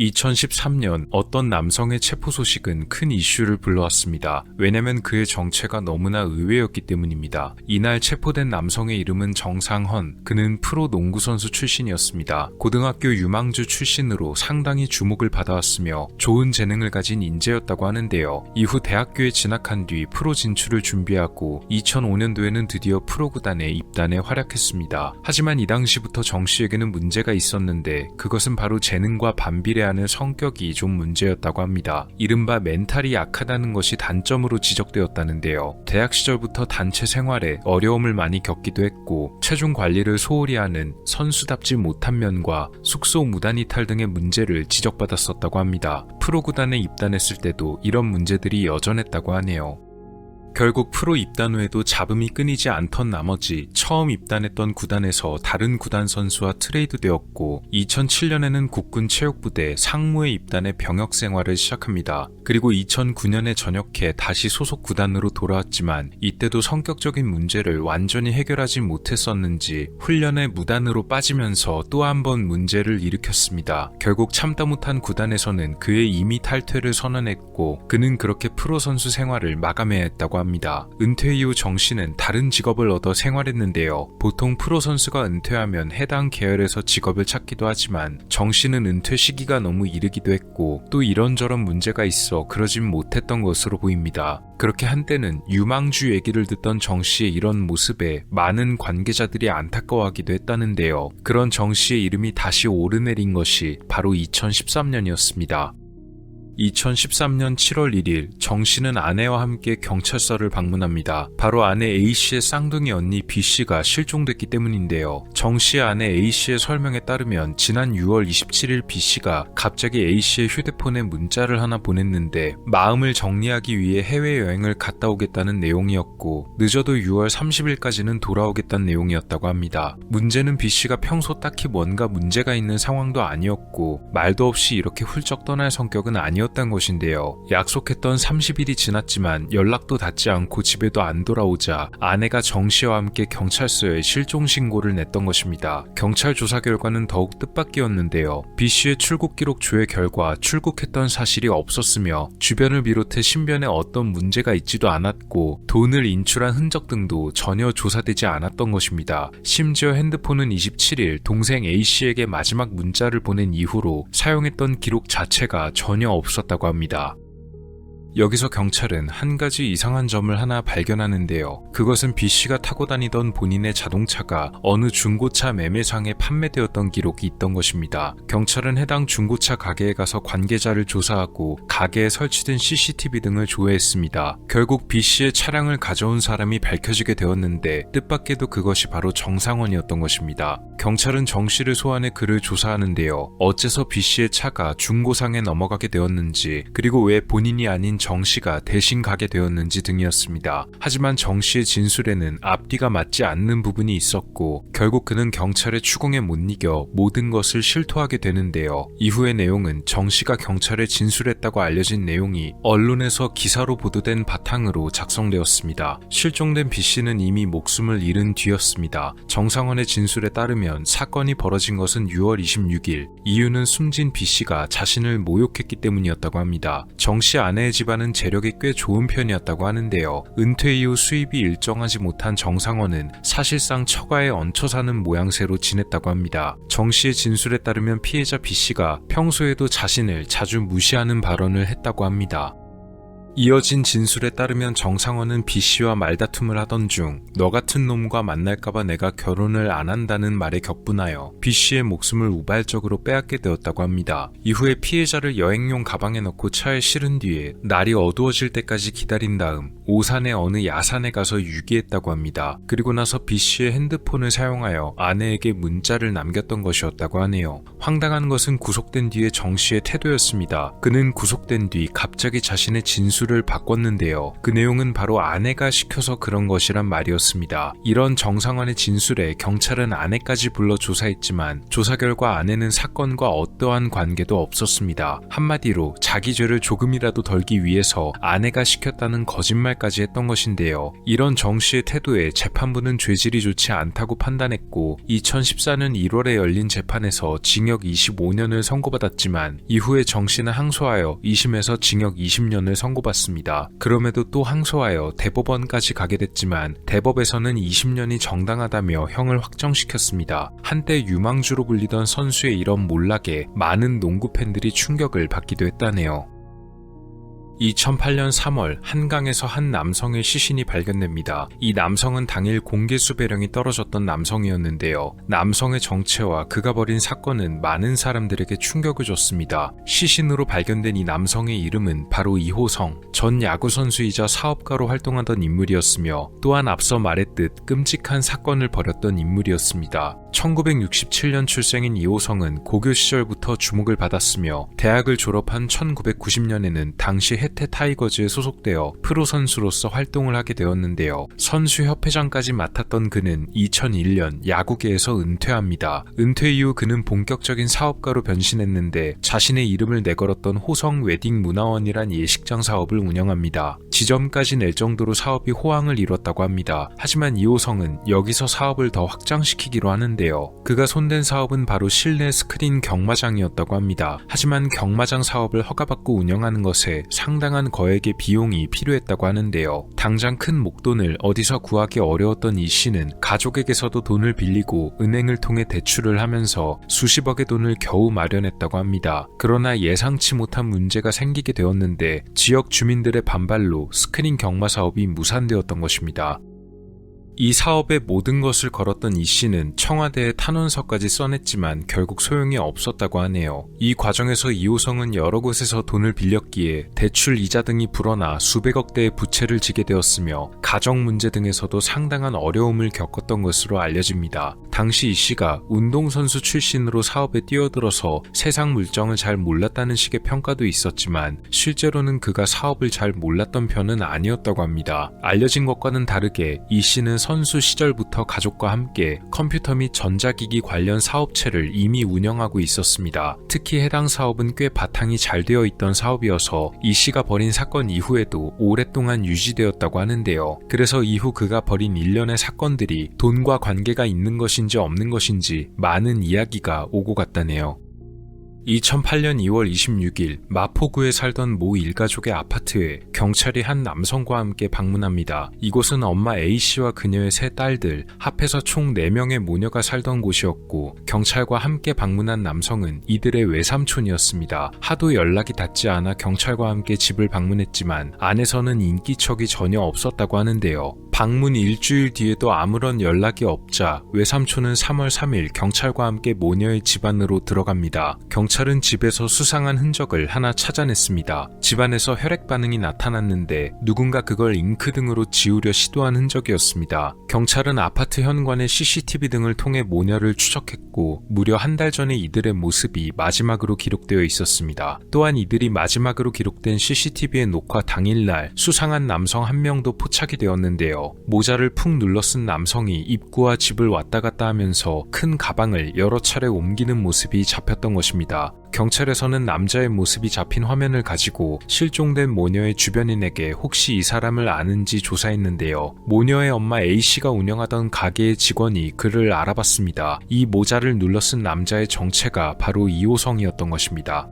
2013년 어떤 남성의 체포 소식은 큰 이슈를 불러왔습니다. 왜냐면 그의 정체가 너무나 의외였기 때문입니다. 이날 체포된 남성의 이름은 정상헌, 그는 프로 농구선수 출신이었습니다. 고등학교 유망주 출신으로 상당히 주목을 받아왔으며 좋은 재능을 가진 인재였다고 하는데요. 이후 대학교에 진학한 뒤 프로 진출을 준비하고 2005년도에는 드디어 프로 구단에 입단해 활약했습니다. 하지만 이 당시부터 정 씨에게는 문제가 있었는데 그것은 바로 재능과 반비례하는 성격이 좀 문제였다고 합니다. 이른바 멘탈이 약하다는 것이 단점으로 지적되었다는데요. 대학 시절부터 단체 생활에 어려움을 많이 겪기도 했고 체중 관리를 소홀히 하는 선수답지 못한 면과 숙소 무단 이탈 등의 문제를 지적받았었다고 합니다. 프로 구단에 입단했을 때도 이런 문제들이 여전했다고 하네요. 결국 프로 입단 후에도 잡음이 끊이지 않던 나머지 처음 입단했던 구단에서 다른 구단 선수와 트레이드되었고 2007년에는 국군 체육부대 상무에 입단해 병역 생활을 시작합니다. 그리고 2009년에 전역해 다시 소속 구단으로 돌아왔지만 이때도 성격적인 문제를 완전히 해결하지 못했었는지 훈련에 무단으로 빠지면서 또 한 번 문제를 일으켰습니다. 결국 참다 못한 구단에서는 그의 임의 탈퇴를 선언했고 그는 그렇게 프로 선수 생활을 마감해야 했다고 합니다. 은퇴 이후 정 씨는 다른 직업을 얻어 생활했는데요. 보통 프로 선수가 은퇴하면 해당 계열에서 직업을 찾기도 하지만 정 씨는 은퇴 시기가 너무 이르기도 했고 또 이런저런 문제가 있어 그러진 못했던 것으로 보입니다. 그렇게 한때는 유망주 얘기를 듣던 정 씨의 이런 모습에 많은 관계자들이 안타까워하기도 했다는데요. 그런 정 씨의 이름이 다시 오르내린 것이 바로 2013년이었습니다. 2013년 7월 1일 정 씨는 아내와 함께 경찰서를 방문합니다. 바로 아내 A씨의 쌍둥이 언니 B씨가 실종됐기 때문인데요. 정 씨의 아내 A씨의 설명에 따르면 지난 6월 27일 B씨가 갑자기 A씨의 휴대폰에 문자를 하나 보냈는데 마음을 정리하기 위해 해외여행을 갔다 오겠다는 내용이었고 늦어도 6월 30일까지는 돌아오겠다는 내용이었다고 합니다. 문제는 B씨가 평소 딱히 뭔가 문제가 있는 상황도 아니었고 말도 없이 이렇게 훌쩍 떠날 성격은 아니었던 것인데요. 약속했던 30일이 지났지만 연락도 닿지 않고 집에도 안 돌아오자 아내가 정 씨와 함께 경찰서에 실종 신고를 냈던 것입니다. 경찰 조사 결과는 더욱 뜻밖이었는데요. B씨의 출국 기록 조회 결과 출국했던 사실이 없었으며 주변을 비롯해 신변에 어떤 문제가 있지도 않았고 돈을 인출한 흔적 등도 전혀 조사되지 않았던 것입니다. 심지어 핸드폰은 27일 동생 A씨에게 마지막 문자를 보낸 이후로 사용했던 기록 자체가 전혀 없었다고 합니다. 여기서 경찰은 한 가지 이상한 점을 하나 발견하는데요. 그것은 B씨가 타고 다니던 본인의 자동차가 어느 중고차 매매상에 판매되었던 기록이 있던 것입니다. 경찰은 해당 중고차 가게에 가서 관계자를 조사하고 가게에 설치된 CCTV 등을 조회했습니다. 결국 B씨의 차량을 가져온 사람이 밝혀지게 되었는데 뜻밖에도 그것이 바로 정상헌이었던 것입니다. 경찰은 정 씨를 소환해 그를 조사하는데요. 어째서 B씨의 차가 중고상에 넘어가게 되었는지 그리고 왜 본인이 아닌 정 씨가 대신 가게 되었는지 등이었습니다. 하지만 정 씨의 진술에는 앞뒤가 맞지 않는 부분이 있었고 결국 그는 경찰의 추궁에 못 이겨 모든 것을 실토하게 되는데요. 이후의 내용은 정 씨가 경찰에 진술했다고 알려진 내용이 언론에서 기사로 보도된 바탕으로 작성되었습니다. 실종된 B씨는 이미 목숨을 잃은 뒤였습니다. 정상헌의 진술에 따르면 사건이 벌어진 것은 6월 26일, 이유는 숨진 B씨가 자신을 모욕했기 때문이었다고 합니다. 정 씨 아내의 집안은 재력이 꽤 좋은 편이었다고 하는데요. 은퇴 이후 수입이 일정하지 못한 정상헌은 사실상 처가에 얹혀 사는 모양새로 지냈다고 합니다. 정 씨의 진술에 따르면 피해자 B씨가 평소에도 자신을 자주 무시하는 발언을 했다고 합니다. 이어진 진술에 따르면 정상헌은 B씨와 말다툼을 하던 중 너 같은 놈과 만날까봐 내가 결혼을 안 한다는 말에 격분하여 B씨의 목숨을 우발적으로 빼앗게 되었다고 합니다. 이후에 피해자를 여행용 가방에 넣고 차에 실은 뒤에 날이 어두워질 때까지 기다린 다음 오산의 어느 야산에 가서 유기했다고 합니다. 그리고 나서 B씨의 핸드폰을 사용하여 아내에게 문자를 남겼던 것이었다고 하네요. 황당한 것은 구속된 뒤의 정 씨의 태도였습니다. 그는 구속된 뒤 갑자기 자신의 진술을 진술을 바꿨는데요. 그 내용은 바로 아내가 시켜서 그런 것이란 말이었습니다. 이런 정상환의 진술에 경찰은 아내까지 불러 조사했지만 조사 결과 아내는 사건과 어떠한 관계도 없었습니다. 한마디로 자기 죄를 조금이라도 덜기 위해서 아내가 시켰다는 거짓말까지 했던 것인데요. 이런 정 씨의 태도에 재판부는 죄질이 좋지 않다고 판단했고 2014년 1월에 열린 재판에서 징역 25년을 선고받았지만 이후에 정 씨는 항소하여 2심에서 징역 20년을 선고받습니다. 그럼에도 또 항소하여 대법원까지 가게 됐지만 대법에서는 20년이 정당하다며 형을 확정시켰습니다. 한때 유망주로 불리던 선수의 이런 몰락에 많은 농구 팬들이 충격을 받기도 했다네요. 2008년 3월 한강에서 한 남성의 시신이 발견됩니다. 이 남성은 당일 공개 수배령이 떨어졌던 남성이었는데요. 남성의 정체와 그가 벌인 사건은 많은 사람들에게 충격을 줬습니다. 시신으로 발견된 이 남성의 이름은 바로 이호성, 전 야구선수이자 사업가로 활동하던 인물이었으며 또한 앞서 말했듯 끔찍한 사건을 벌였던 인물이었습니다. 1967년 출생인 이호성은 고교 시절부터 주목을 받았으며 대학을 졸업한 1990년에는 당시 해태 타이거즈에 소속되어 프로 선수로서 활동을 하게 되었는데요. 선수협회장까지 맡았던 그는 2001년 야구계에서 은퇴합니다. 은퇴 이후 그는 본격적인 사업가로 변신했는데 자신의 이름을 내걸었던 호성 웨딩 문화원이란 예식장 사업을 운영합니다. 지점까지 낼 정도로 사업이 호황을 이뤘다고 합니다. 하지만 이호성은 여기서 사업을 더 확장시키기로 하는데요. 그가 손댄 사업은 바로 실내 스크린 경마장이었다고 합니다. 하지만 경마장 사업을 허가받고 운영하는 것에 상당한 거액의 비용이 필요했다고 하는데요. 당장 큰 목돈을 어디서 구하기 어려웠던 이 씨는 가족에게서도 돈을 빌리고 은행을 통해 대출을 하면서 수십억의 돈을 겨우 마련했다고 합니다. 그러나 예상치 못한 문제가 생기게 되었는데 지역 주민들의 반발로 스크린 경마 사업이 무산되었던 것입니다. 이 사업에 모든 것을 걸었던 이 씨는 청와대에 탄원서까지 써냈지만 결국 소용이 없었다고 하네요. 이 과정에서 이호성은 여러 곳에서 돈을 빌렸기에 대출 이자 등이 불어나 수백억 대의 부채를 지게 되었으며 가정 문제 등에서도 상당한 어려움을 겪었던 것으로 알려집니다. 당시 이 씨가 운동선수 출신으로 사업에 뛰어들어서 세상 물정을 잘 몰랐다는 식의 평가도 있었지만 실제로는 그가 사업을 잘 몰랐던 편은 아니었다고 합니다. 알려진 것과는 다르게 이 씨는 선수 시절부터 가족과 함께 컴퓨터 및 전자기기 관련 사업체를 이미 운영하고 있었습니다. 특히 해당 사업은 꽤 바탕이 잘 되어 있던 사업이어서 이 씨가 벌인 사건 이후에도 오랫동안 유지되었다고 하는데요. 그래서 이후 그가 벌인 일련의 사건들이 돈과 관계가 있는 것인지 없는 것인지 많은 이야기가 오고 갔다네요. 2008년 2월 26일 마포구에 살던 모 일가족의 아파트에 경찰이 한 남성과 함께 방문합니다. 이곳은 엄마 A씨와 그녀의 세 딸들 합해서 총 4명의 모녀가 살던 곳이었고 경찰과 함께 방문한 남성은 이들의 외삼촌이었습니다. 하도 연락이 닿지 않아 경찰과 함께 집을 방문했지만 안에서는 인기척이 전혀 없었다고 하는데요. 방문 일주일 뒤에도 아무런 연락이 없자 외삼촌은 3월 3일 경찰과 함께 모녀의 집안으로 들어갑니다. 경찰은 집에서 수상한 흔적을 하나 찾아냈습니다. 집안에서 혈액 반응이 나타났는데 누군가 그걸 잉크 등으로 지우려 시도한 흔적이었습니다. 경찰은 아파트 현관의 CCTV 등을 통해 모녀를 추적했고 무려 한 달 전에 이들의 모습이 마지막으로 기록되어 있었습니다. 또한 이들이 마지막으로 기록된 CCTV의 녹화 당일날 수상한 남성 한 명도 포착이 되었는데요. 모자를 푹 눌러 쓴 남성이 입구와 집을 왔다 갔다 하면서 큰 가방을 여러 차례 옮기는 모습이 잡혔던 것입니다. 경찰에서는 남자의 모습이 잡힌 화면을 가지고 실종된 모녀의 주변인에게 혹시 이 사람을 아는지 조사했는데요. 모녀의 엄마 A씨가 운영하던 가게의 직원이 그를 알아봤습니다. 이 모자를 눌러 쓴 남자의 정체가 바로 이호성이었던 것입니다.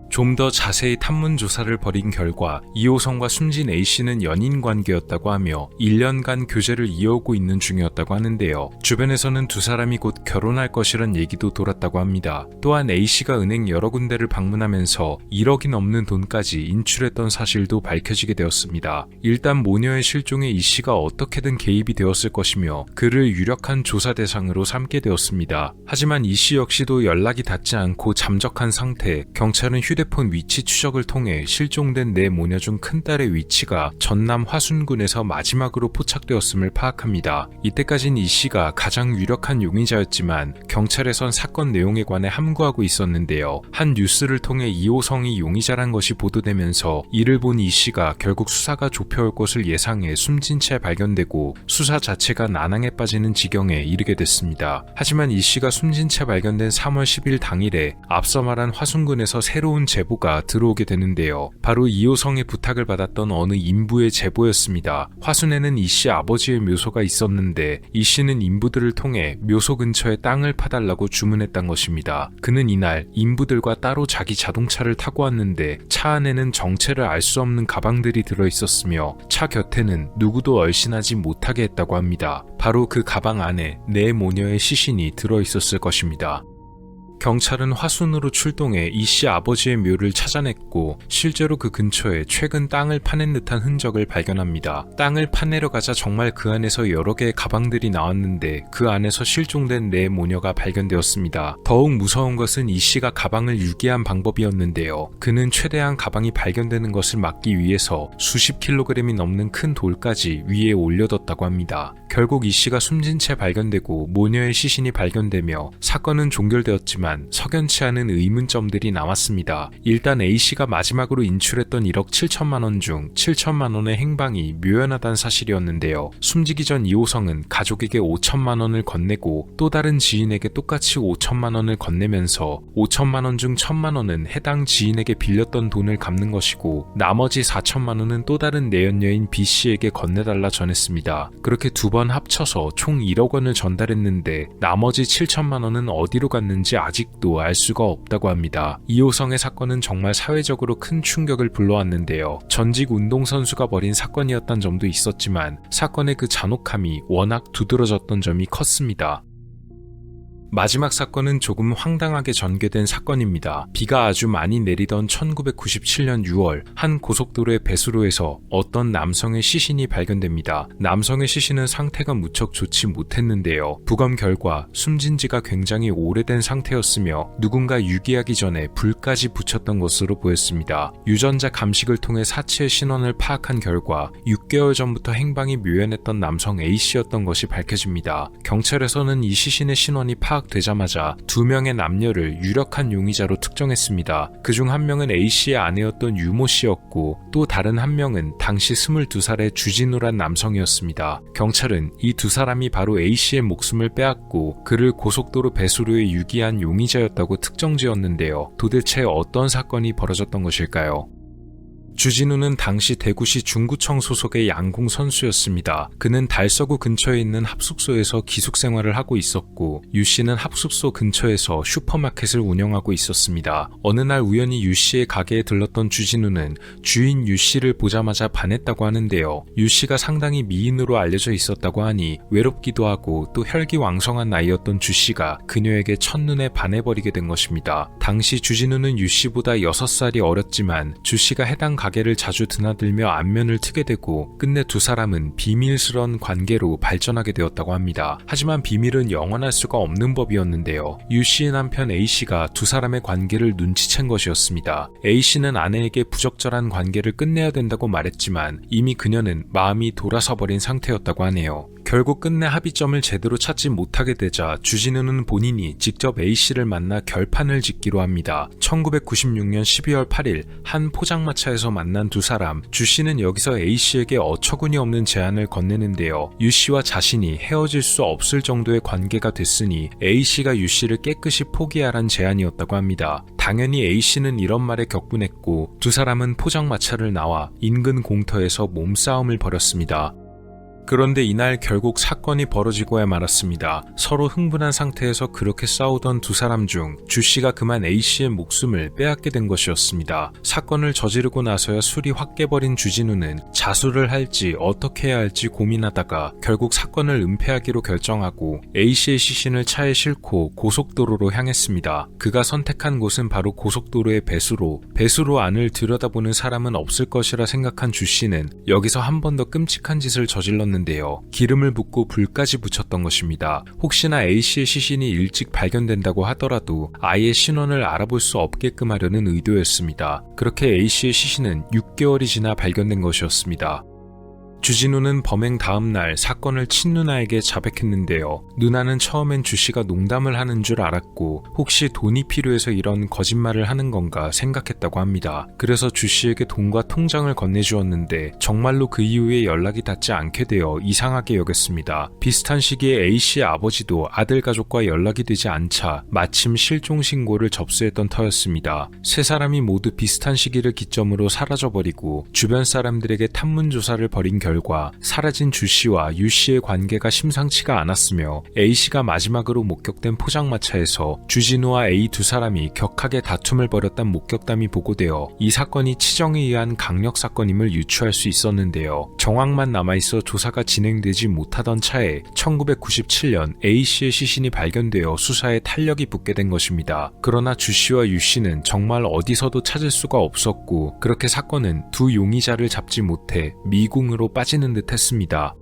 좀 더 자세히 탐문 조사를 벌인 결과 이호성과 숨진 A씨는 연인 관계였다고 하며 1년간 교제를 이어오고 있는 중이었다고 하는데요. 주변에서는 두 사람이 곧 결혼할 것이란 얘기도 돌았다고 합니다. 또한 A씨가 은행 여러 군데를 방문하면서 1억이 넘는 돈까지 인출했던 사실도 밝혀지게 되었습니다. 일단 모녀의 실종에 E씨가 어떻게든 개입이 되었을 것이며 그를 유력한 조사 대상으로 삼게 되었습니다. 하지만 E씨 역시도 연락이 닿지 않고 잠적한 상태, 경찰은 휴대폰 위치 추적을 통해 실종된 네 모녀 중 큰딸의 위치가 전남 화순군에서 마지막으로 포착되었음을 파악합니다. 이때까진 이 씨가 가장 유력한 용의자였지만 경찰에선 사건 내용에 관해 함구하고 있었는데요. 한 뉴스를 통해 이호성이 용의자란 것이 보도되면서 이를 본 이 씨가 결국 수사가 좁혀올 것을 예상해 숨진 채 발견되고 수사 자체가 난항에 빠지는 지경에 이르게 됐습니다. 하지만 이 씨가 숨진 채 발견된 3월 10일 당일에 앞서 말한 화순군에서 새로운 제보가 들어오게 되는데요. 바로 이호성의 부탁을 받았던 어느 인부의 제보였습니다. 화순에는 이 씨 아버지의 묘소가 있었는데 이 씨는 인부들을 통해 묘소 근처에 땅을 파달라고 주문했던 것입니다. 그는 이날 인부들과 따로 자기 자동차를 타고 왔는데 차 안에는 정체를 알 수 없는 가방들이 들어있었으며 차 곁에는 누구도 얼씬하지 못하게 했다고 합니다. 바로 그 가방 안에 네 모녀의 시신이 들어있었을 것입니다. 경찰은 화순으로 출동해 이 씨 아버지의 묘를 찾아냈고 실제로 그 근처에 최근 땅을 파낸 듯한 흔적을 발견합니다. 땅을 파내려 가자 정말 그 안에서 여러 개의 가방들이 나왔는데 그 안에서 실종된 네 모녀가 발견되었습니다. 더욱 무서운 것은 이 씨가 가방을 유기한 방법이었는데요. 그는 최대한 가방이 발견되는 것을 막기 위해서 수십 킬로그램이 넘는 큰 돌까지 위에 올려뒀다고 합니다. 결국 이 씨가 숨진 채 발견되고 모녀의 시신이 발견되며 사건은 종결되었지만 석연치 않은 의문점들이 남았습니다. 일단 A씨가 마지막으로 인출했던 1억 7천만 원 중 7천만 원의 행방이 묘연하다는 사실이었는데요. 숨지기 전 이호성은 가족에게 5천만 원을 건네고 또 다른 지인에게 똑같이 5천만 원을 건네면서 5천만 원 중 1천만 원은 해당 지인에게 빌렸던 돈을 갚는 것이고 나머지 4천만 원은 또 다른 내연녀인 B씨에게 건네달라 전했습니다. 그렇게 두 번 합쳐서 총 1억 원을 전달했는데 나머지 7천만 원은 어디로 갔는지 아직도 알 수가 없다고 합니다. 이호성의 사건은 정말 사회적으로 큰 충격을 불러왔는데요. 전직 운동선수가 벌인 사건이었던 점도 있었지만 사건의 그 잔혹함이 워낙 두드러졌던 점이 컸습니다. 마지막 사건은 조금 황당하게 전개된 사건입니다. 비가 아주 많이 내리던 1997년 6월 한 고속도로의 배수로에서 어떤 남성의 시신이 발견됩니다. 남성의 시신은 상태가 무척 좋지 못했는데요. 부검 결과 숨진 지가 굉장히 오래된 상태였으며 누군가 유기하기 전에 불까지 붙였던 것으로 보였습니다. 유전자 감식을 통해 사체의 신원을 파악한 결과 6개월 전부터 행방이 묘연했던 남성 A씨였던 것이 밝혀집니다. 경찰에서는 이 시신의 신원이 파악되자마자 2명의 남녀를 유력한 용의자로 특정했습니다. 그중 한 명은 A씨의 아내였던 유모씨였고 또 다른 한 명은 당시 22살의 주진우란 남성이었습니다. 경찰은 이 두 사람이 바로 A씨의 목숨을 빼앗고 그를 고속도로 배수로에 유기한 용의자였다고 특정지었는데요. 도대체 어떤 사건이 벌어졌던 것일까요? 주진우는 당시 대구시 중구청 소속의 양궁 선수였습니다. 그는 달서구 근처에 있는 합숙소에서 기숙생활을 하고 있었고 유씨는 합숙소 근처에서 슈퍼마켓을 운영하고 있었습니다. 어느 날 우연히 유씨의 가게에 들렀던 주진우는 주인 유씨를 보자마자 반했다고 하는데요. 유씨가 상당히 미인으로 알려져 있었다고 하니 외롭기도 하고 또 혈기왕성한 나이였던 주씨가 그녀에게 첫눈에 반해버리게 된 것입니다. 당시 주진우는 유씨보다 6살이 어렸지만 주씨가 해당 가게를 자주 드나들며 안면을 트게 되고 끝내 두 사람은 비밀스러운 관계로 발전하게 되었다고 합니다. 하지만 비밀은 영원할 수가 없는 법이었는데요. 유씨의 남편 A씨가 두 사람의 관계를 눈치챈 것이었습니다. A씨는 아내에게 부적절한 관계를 끝내야 된다고 말했지만 이미 그녀는 마음이 돌아서버린 상태였다고 하네요. 결국 끝내 합의점을 제대로 찾지 못하게 되자 주진우는 본인이 직접 A씨를 만나 결판을 짓기로 합니다. 1996년 12월 8일 한 포장마차에서 만난 두 사람, 주씨는 여기서 A씨에게 어처구니 없는 제안을 건네는데요. 유씨와 자신이 헤어질 수 없을 정도의 관계가 됐으니 A씨가 유씨를 깨끗이 포기하란 제안이었다고 합니다. 당연히 A씨는 이런 말에 격분했고 두 사람은 포장마차를 나와 인근 공터에서 몸싸움을 벌였습니다. 그런데 이날 결국 사건이 벌어지고야 말았습니다. 서로 흥분한 상태에서 그렇게 싸우던 두 사람 중 주씨가 그만 A씨의 목숨을 빼앗게 된 것이었습니다. 사건을 저지르고 나서야 술이 확 깨버린 주진우는 자수를 할지 어떻게 해야 할지 고민하다가 결국 사건을 은폐하기로 결정하고 A씨의 시신을 차에 싣고 고속도로로 향했습니다. 그가 선택한 곳은 바로 고속도로의 배수로 안을 들여다보는 사람은 없을 것이라 생각한 주씨는 여기서 한 번 더 끔찍한 짓을 저질렀는데요. 했는데요. 기름을 붓고 불까지 붙였던 것입니다. 혹시나 A씨의 시신이 일찍 발견된다고 하더라도 아예 신원을 알아볼 수 없게끔 하려는 의도였습니다. 그렇게 A씨의 시신은 6개월이 지나 발견된 것이었습니다. 주진우는 범행 다음 날 사건을 친누나에게 자백했는데요. 누나는 처음엔 주씨가 농담을 하는 줄 알았고 혹시 돈이 필요해서 이런 거짓말을 하는 건가 생각했다고 합니다. 그래서 주씨에게 돈과 통장을 건네주었는데 정말로 그 이후에 연락이 닿지 않게 되어 이상하게 여겼습니다. 비슷한 시기에 A씨의 아버지도 아들 가족과 연락이 되지 않자 마침 실종신고를 접수했던 터였습니다. 세 사람이 모두 비슷한 시기를 기점으로 사라져버리고 주변 사람들에게 탐문조사를 벌인 결과 사라진 주씨와 유씨의 관계가 심상치가 않았으며 A씨가 마지막으로 목격된 포장마차에서 주진우와 A 두 사람이 격하게 다툼을 벌였다는 목격담이 보고되어 이 사건이 치정에 의한 강력사건임을 유추할 수 있었는데요. 정황만 남아있어 조사가 진행되지 못하던 차에 1997년 A씨의 시신이 발견되어 수사에 탄력이 붙게 된 것입니다. 그러나 주씨와 유씨는 정말 어디서도 찾을 수가 없었고 그렇게 사건은 두 용의자를 잡지 못해 미궁으로 빠지는 듯 했습니다.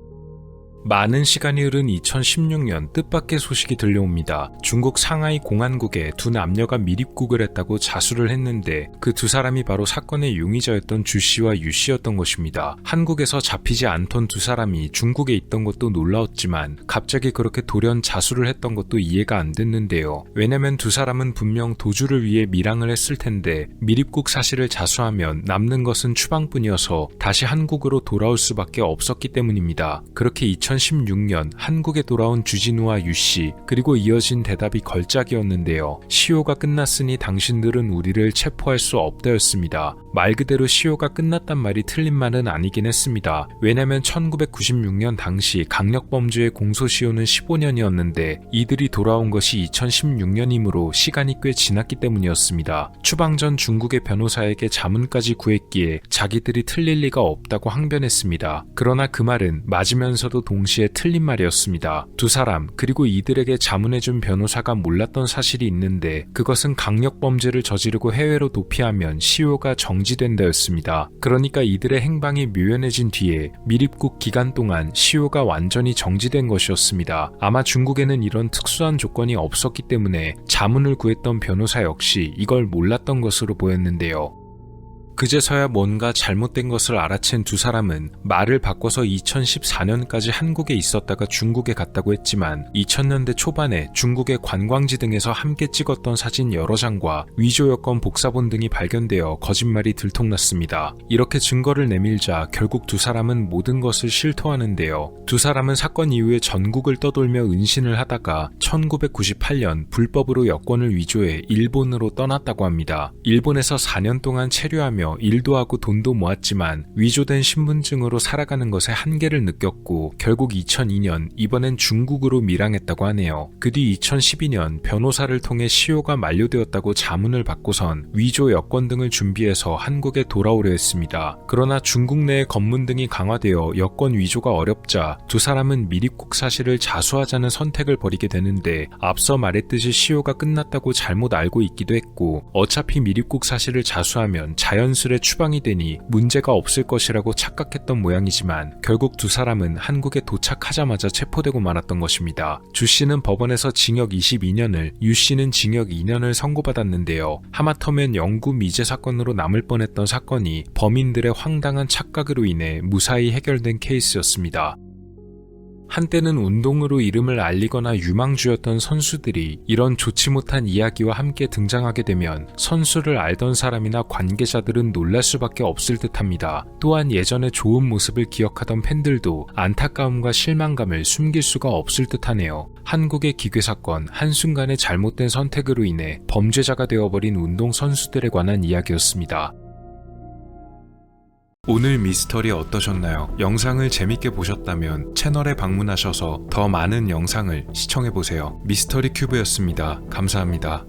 많은 시간이 흐른 2016년 뜻밖의 소식이 들려옵니다. 중국 상하이 공안국에 두 남녀가 밀입국을 했다고 자수를 했는데 그 두 사람이 바로 사건의 용의자였던 주씨와 유씨였던 것입니다. 한국에서 잡히지 않던 두 사람이 중국에 있던 것도 놀라웠지만 갑자기 그렇게 돌연 자수를 했던 것도 이해가 안 됐는데요. 왜냐면 두 사람은 분명 도주를 위해 밀항을 했을 텐데 밀입국 사실을 자수하면 남는 것은 추방뿐이어서 다시 한국으로 돌아올 수밖에 없었기 때문입니다. 그렇게 2016년 한국에 돌아온 주진우와 유씨 그리고 이어진 대답이 걸작이었는데요. 시효가 끝났으니 당신들은 우리를 체포할 수 없다였습니다. 말 그대로 시효가 끝났단 말이 틀린 말은 아니긴 했습니다. 왜냐면 1996년 당시 강력범죄의 공소시효는 15년이었는데 이들이 돌아온 것이 2016년이므로 시간이 꽤 지났기 때문이었습니다. 추방 전 중국의 변호사에게 자문까지 구했기에 자기들이 틀릴 리가 없다고 항변했습니다. 그러나 그 말은 맞으면서도 동시에 틀린 말이었습니다. 두 사람 그리고 이들에게 자문해준 변호사가 몰랐던 사실이 있는데 그것은 강력범죄를 저지르고 해외로 도피하면 시효가 정지된다였습니다. 그러니까 이들의 행방이 묘연해진 뒤에 밀입국 기간 동안 시효가 완전히 정지된 것이었습니다. 아마 중국에는 이런 특수한 조건이 없었기 때문에 자문을 구했던 변호사 역시 이걸 몰랐던 것으로 보였는데요. 그제서야 뭔가 잘못된 것을 알아챈 두 사람은 말을 바꿔서 2014년까지 한국에 있었다가 중국에 갔다고 했지만 2000년대 초반에 중국의 관광지 등에서 함께 찍었던 사진 여러 장과 위조 여권 복사본 등이 발견되어 거짓말이 들통났습니다. 이렇게 증거를 내밀자 결국 두 사람은 모든 것을 실토하는데요. 두 사람은 사건 이후에 전국을 떠돌며 은신을 하다가 1998년 불법으로 여권을 위조해 일본으로 떠났다고 합니다. 일본에서 4년 동안 체류하며 일도 하고 돈도 모았지만 위조된 신분증으로 살아가는 것에 한계를 느꼈고 결국 2002년 이번엔 중국으로 밀항했다고 하네요. 그 뒤 2012년 변호사를 통해 시효가 만료되었다고 자문을 받고선 위조 여권 등을 준비해서 한국에 돌아오려 했습니다. 그러나 중국 내의 검문 등이 강화되어 여권 위조가 어렵자 두 사람은 밀입국 사실을 자수하자는 선택을 벌이게 되는데 앞서 말했듯이 시효가 끝났다고 잘못 알고 있기도 했고 어차피 밀입국 사실을 자수하면 자연스레 추방이 되니 문제가 없을 것이라고 착각했던 모양이지만 결국 두 사람은 한국에 도착하자마자 체포되고 말았던 것입니다. 주 씨는 법원에서 징역 22년을, 유 씨는 징역 2년을 선고받았는데요. 하마터면 영구 미제 사건으로 남을 뻔했던 사건이 범인들의 황당한 착각으로 인해 무사히 해결된 케이스였습니다. 한때는 운동으로 이름을 알리거나 유망주였던 선수들이 이런 좋지 못한 이야기와 함께 등장하게 되면 선수를 알던 사람이나 관계자들은 놀랄 수밖에 없을 듯합니다. 또한 예전의 좋은 모습을 기억하던 팬들도 안타까움과 실망감을 숨길 수가 없을 듯하네요. 한국의 기괴 사건, 한순간의 잘못된 선택으로 인해 범죄자가 되어버린 운동선수들에 관한 이야기였습니다. 오늘 미스터리 어떠셨나요? 영상을 재밌게 보셨다면 채널에 방문하셔서 더 많은 영상을 시청해보세요. 미스터리 큐브였습니다. 감사합니다.